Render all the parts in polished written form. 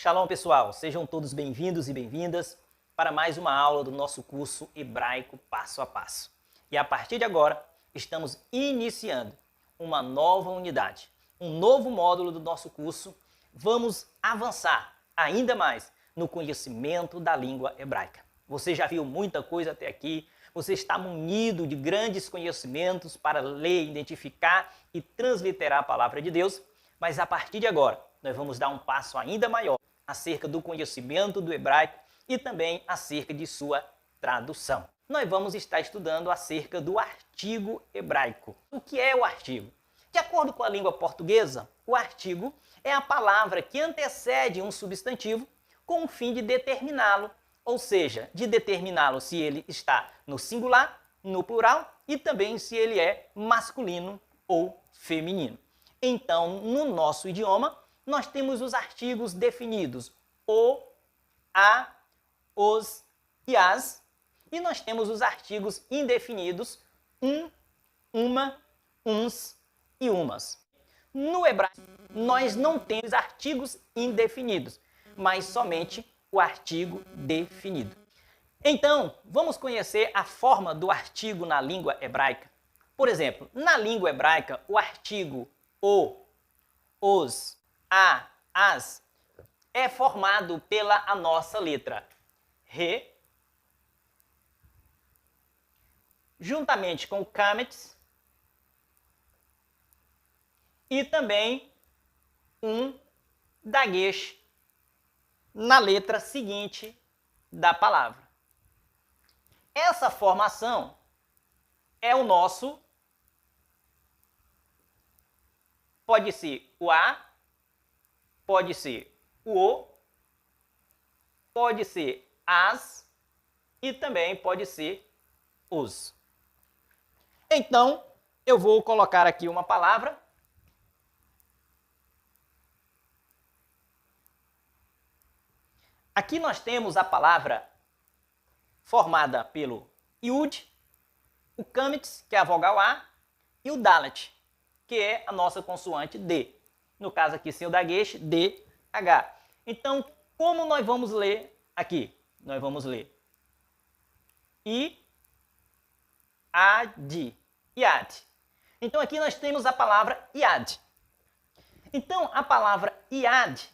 Shalom, pessoal! Sejam todos bem-vindos e bem-vindas para mais uma aula do nosso curso Hebraico Passo a Passo. E a partir de agora, estamos iniciando uma nova unidade, um novo módulo do nosso curso. Vamos avançar ainda mais no conhecimento da língua hebraica. Você já viu muita coisa até aqui, você está munido de grandes conhecimentos para ler, identificar e transliterar a palavra de Deus, mas a partir de agora, nós vamos dar um passo ainda maior acerca do conhecimento do hebraico e também acerca de sua tradução. Nós vamos estar estudando acerca do artigo hebraico. O que é o artigo? De acordo com a língua portuguesa, o artigo é a palavra que antecede um substantivo com o fim de determiná-lo, ou seja, de determiná-lo se ele está no singular, no plural e também se ele é masculino ou feminino. Então, no nosso idioma, nós temos os artigos definidos o, a, os e as, e nós temos os artigos indefinidos uma, uns e umas. No hebraico, nós não temos artigos indefinidos, mas somente o artigo definido. Então, vamos conhecer a forma do artigo na língua hebraica. Por exemplo, na língua hebraica, o artigo o, os, a, as é formado pela a nossa letra re, juntamente com o kametz e também um dagesh na letra seguinte da palavra. Essa formação é o nosso, pode ser o A, pode ser o O, pode ser as e também pode ser os. Então, eu vou colocar aqui uma palavra. Aqui nós temos a palavra formada pelo Yud, o Kametz, que é a vogal A, e o Dalet, que é a nossa consoante D. No caso aqui, sem o dagesh, D, H. Então, como nós vamos ler aqui? Nós vamos ler I, Ad, Iad. Então, aqui nós temos a palavra Iad. Então, a palavra Iad,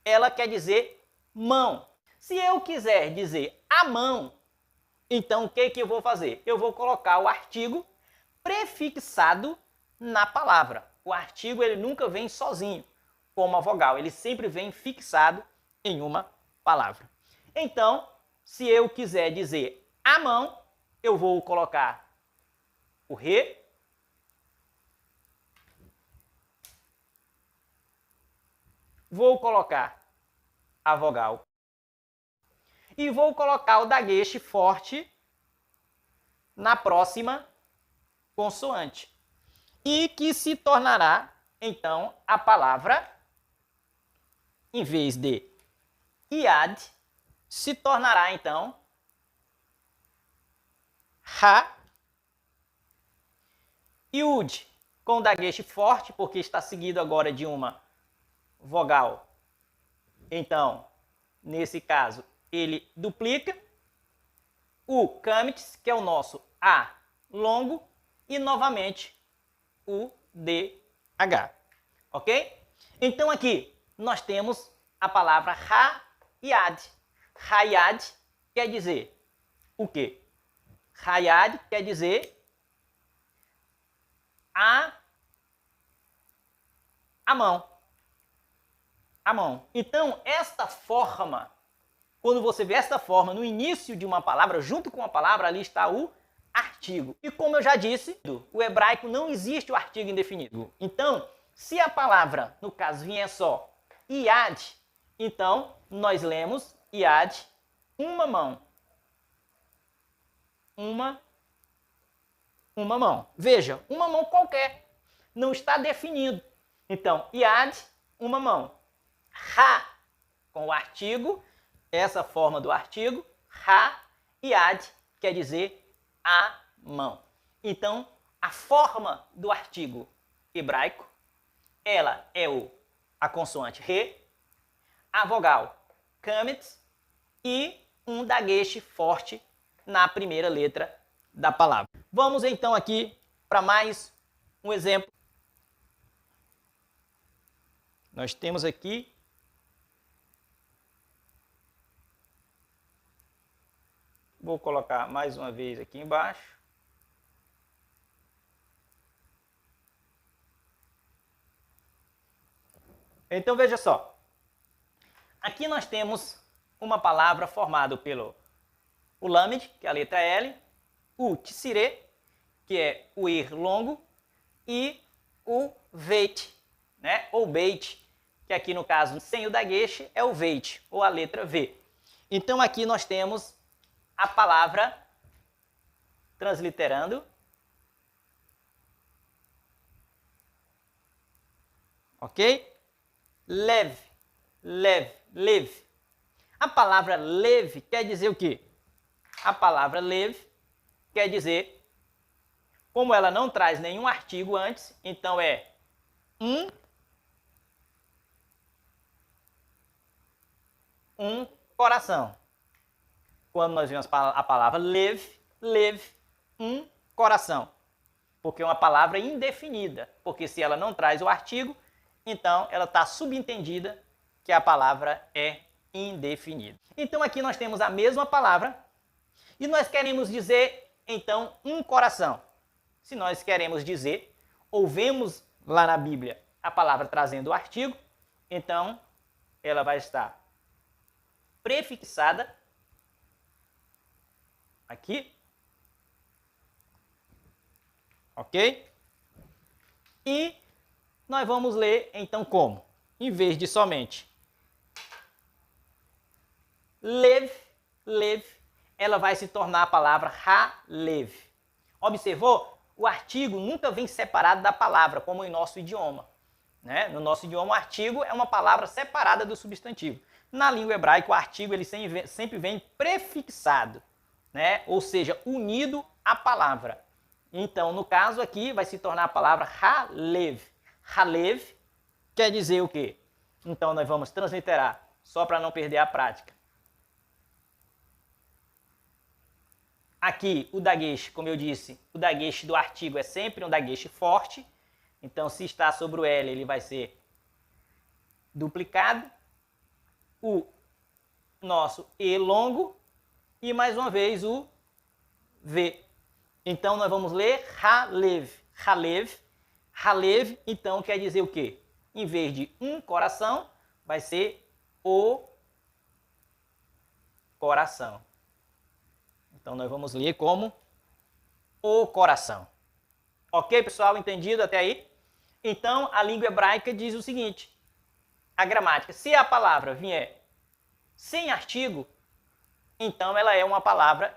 ela quer dizer mão. Se eu quiser dizer a mão, então o que eu vou fazer? Eu vou colocar o artigo prefixado na palavra. O artigo ele nunca vem sozinho, como a vogal. Ele sempre vem fixado em uma palavra. Então, se eu quiser dizer a mão, eu vou colocar o re, vou colocar a vogal e vou colocar o dagesh forte na próxima consoante e que se tornará então a palavra, em vez de iad, se tornará então ha, yud com o dagesh forte porque está seguido agora de uma vogal. Então, nesse caso, ele duplica o kametz, que é o nosso A longo, e novamente o DH. Ok? Então, aqui nós temos a palavra Hayad. Hayad quer dizer o quê? Hayad quer dizer a mão. A mão. Então, esta forma, quando você vê esta forma no início de uma palavra, junto com a palavra, ali está o artigo. E como eu já disse, o hebraico não existe o artigo indefinido. Então, se a palavra, no caso, vier só iad, então nós lemos iad, uma mão. Uma mão. Veja, uma mão qualquer. Não está definido. Então, iad, uma mão. Ha, com o artigo, essa forma do artigo, ha, iad, quer dizer a mão. Então, a forma do artigo hebraico, ela é a consoante re, a vogal kametz e um dagueche forte na primeira letra da palavra. Vamos então aqui para mais um exemplo. Nós temos aqui vou colocar mais uma vez aqui embaixo. Então veja só. Aqui nós temos uma palavra formada pelo o lamed, que é a letra L, o tsire, que é o ir longo, e o veit, né? Ou beit, que aqui no caso sem o dagueche é o veit, ou a letra V. Então aqui nós temos a palavra, transliterando, ok? Lev, lev, lev. A palavra lev quer dizer o quê? A palavra lev quer dizer, como ela não traz nenhum artigo antes, então é um coração. Quando nós vemos a palavra lev, lev, um coração. Porque é uma palavra indefinida. Porque se ela não traz o artigo, então ela está subentendida que a palavra é indefinida. Então aqui nós temos a mesma palavra e nós queremos dizer, então, um coração. Se nós queremos dizer, ou vemos lá na Bíblia a palavra trazendo o artigo, então ela vai estar prefixada aqui, ok? E nós vamos ler então como? Em vez de somente lev, lev, ela vai se tornar a palavra ha-lev. Observou? O artigo nunca vem separado da palavra, como em nosso idioma. Né? No nosso idioma, o artigo é uma palavra separada do substantivo. Na língua hebraica, o artigo ele sempre vem prefixado, né? Ou seja, unido à palavra. Então, no caso aqui, vai se tornar a palavra ha-lev. Ha-lev quer dizer o quê? Então, nós vamos transliterar, só para não perder a prática. Aqui, o dagueche, como eu disse, o dagueche do artigo é sempre um dagueche forte. Então, se está sobre o L, ele vai ser duplicado. O nosso E longo e, mais uma vez, o V. Então, nós vamos ler ha-lev. Ha-lev. Ha-lev, então, quer dizer o quê? Em vez de um coração, vai ser o coração. Então, nós vamos ler como o coração. Ok, pessoal? Entendido até aí? Então, a língua hebraica diz o seguinte, a gramática, se a palavra vier sem artigo, então ela é uma palavra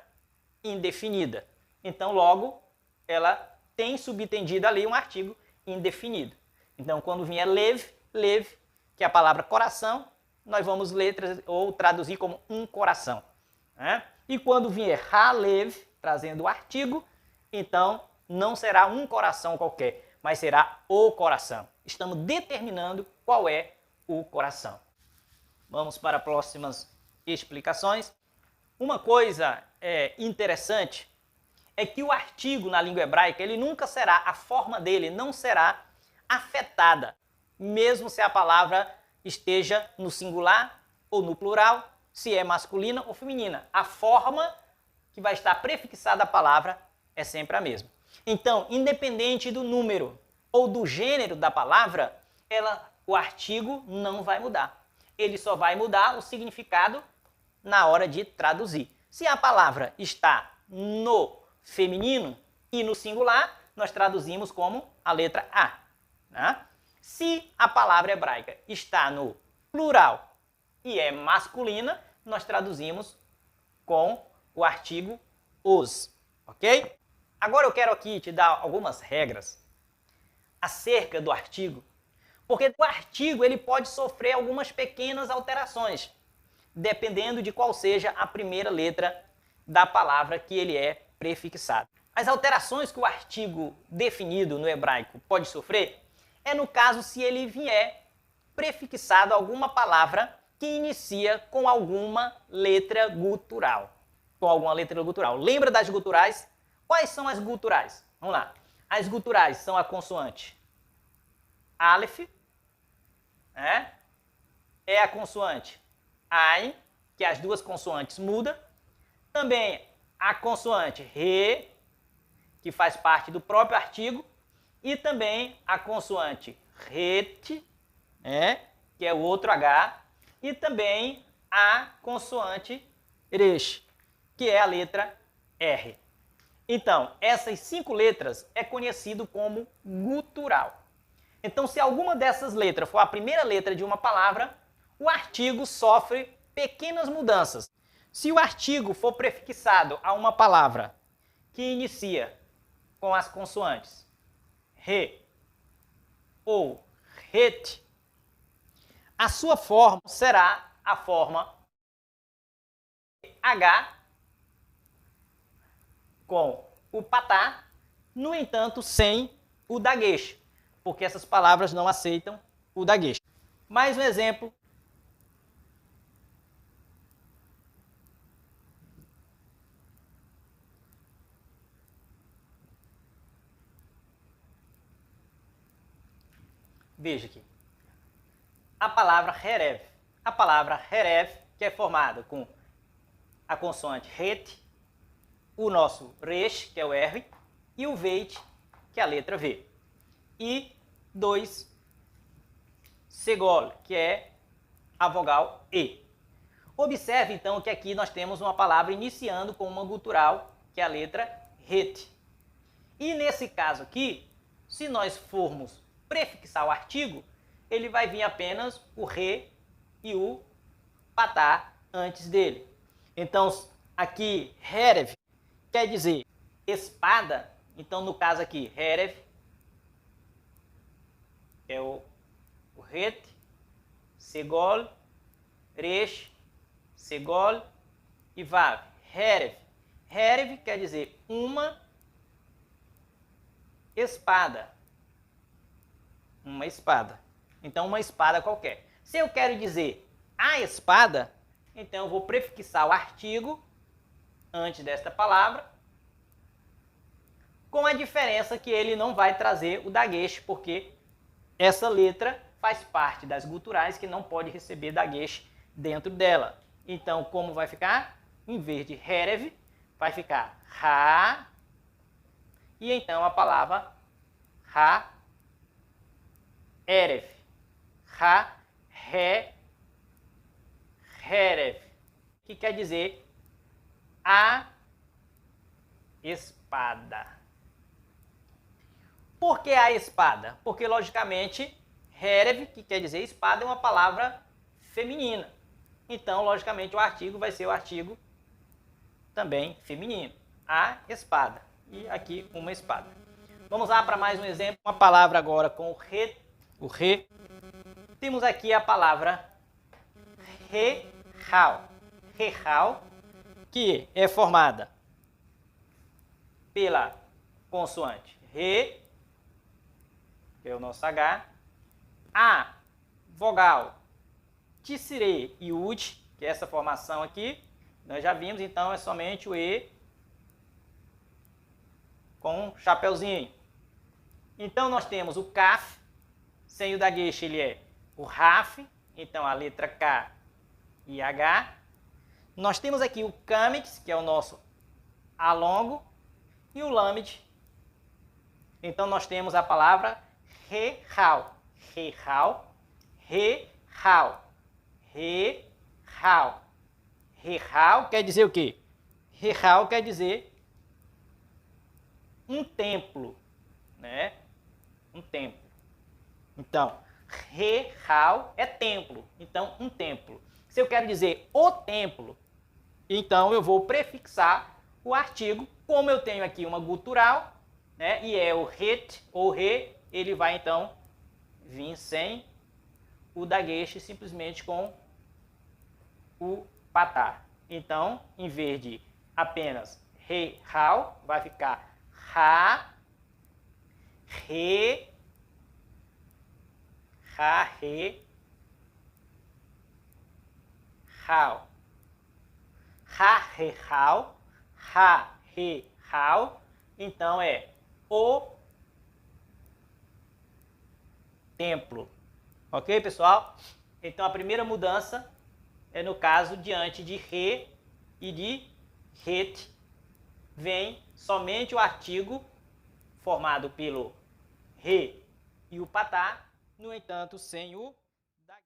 indefinida. Então, logo, ela tem subentendido ali um artigo indefinido. Então, quando vier lev, lev, que é a palavra coração, nós vamos ler ou traduzir como um coração. Né? E quando vier ha-lev, trazendo o artigo, então não será um coração qualquer, mas será o coração. Estamos determinando qual é o coração. Vamos para próximas explicações. Uma coisa interessante é que o artigo na língua hebraica, ele nunca será, a forma dele não será afetada, mesmo se a palavra esteja no singular ou no plural, se é masculina ou feminina. A forma que vai estar prefixada à palavra é sempre a mesma. Então, independente do número ou do gênero da palavra, o artigo não vai mudar. Ele só vai mudar o significado na hora de traduzir. Se a palavra está no feminino e no singular, nós traduzimos como a letra A. Né? Se a palavra hebraica está no plural e é masculina, nós traduzimos com o artigo os, ok? Agora eu quero aqui te dar algumas regras acerca do artigo, porque o artigo ele pode sofrer algumas pequenas alterações, dependendo de qual seja a primeira letra da palavra que ele é prefixado. As alterações que o artigo definido no hebraico pode sofrer é no caso se ele vier prefixado a alguma palavra que inicia com alguma letra gutural. Com alguma letra gutural. Lembra das guturais? Quais são as guturais? Vamos lá. As guturais são a consoante Aleph, né? É a consoante Ain, que as duas consoantes mudam. Também a consoante Re, que faz parte do próprio artigo. E também a consoante Het, né? Que é o outro H. E também a consoante Resh, que é a letra R. Então, essas 5 letras é conhecido como gutural. Então, se alguma dessas letras for a primeira letra de uma palavra, o artigo sofre pequenas mudanças. Se o artigo for prefixado a uma palavra que inicia com as consoantes Re ou Het, a sua forma será a forma H com o patá, no entanto, sem o dagueche, porque essas palavras não aceitam o dagueche. Mais um exemplo. Veja aqui. A palavra Herev. A palavra Herev, que é formada com a consoante Het, o nosso Resh, que é o R, e o Veit, que é a letra V. E 2 Segol, que é a vogal E. Observe, então, que aqui nós temos uma palavra iniciando com uma gutural, que é a letra Het. E nesse caso aqui, se nós formos prefixar o artigo, ele vai vir apenas o Re e o patá antes dele. Então, aqui, Herev quer dizer espada. Então, no caso aqui, Herev é o Het, Segol, Resh, Segol e Vav. Herev. Herev quer dizer uma espada. Uma espada. Então, uma espada qualquer. Se eu quero dizer a espada, então eu vou prefixar o artigo antes desta palavra, com a diferença que ele não vai trazer o dagueche, porque essa letra faz parte das guturais que não pode receber dagueche dentro dela. Então, como vai ficar? Em vez de Herev, vai ficar Ra, e então a palavra Ra, Erev. Ra, Re, Herev, que quer dizer a espada. Por que a espada? Porque, logicamente, Herev, que quer dizer espada, é uma palavra feminina. Então, logicamente, o artigo vai ser o artigo também feminino. A espada. E aqui, uma espada. Vamos lá para mais um exemplo. Uma palavra agora com o Re. Temos aqui a palavra Rehal. Rehal, que é formada pela consoante Re, que é o nosso H, a vogal Tissire e Ud, que é essa formação aqui, nós já vimos, então é somente o E com um chapeuzinho. Então nós temos o Kaf, sem o dagueche ele é o Raf, então a letra K e H. Nós temos aqui o Kamix, que é o nosso A longo, e o Lamed. Então nós temos a palavra Rehal. Rehal. Rehal. Rehal. Rehal quer dizer o quê? Rehal quer dizer um templo, né? Um templo. Então, Rehal é templo. Então, um templo. Se eu quero dizer o templo, então eu vou prefixar o artigo. Como eu tenho aqui uma gutural, né? E é o Het ou Re, ele vai então vir sem o dagueche, simplesmente com o patá. Então, em vez de apenas Rehal, vai ficar Ra, Re, Ra, Re, hao. Ha-re-hao, ha-re-hao. Então é o templo. Ok, pessoal? Então a primeira mudança é no caso diante de re e de het. Vem somente o artigo formado pelo re e o patá, no entanto, sem o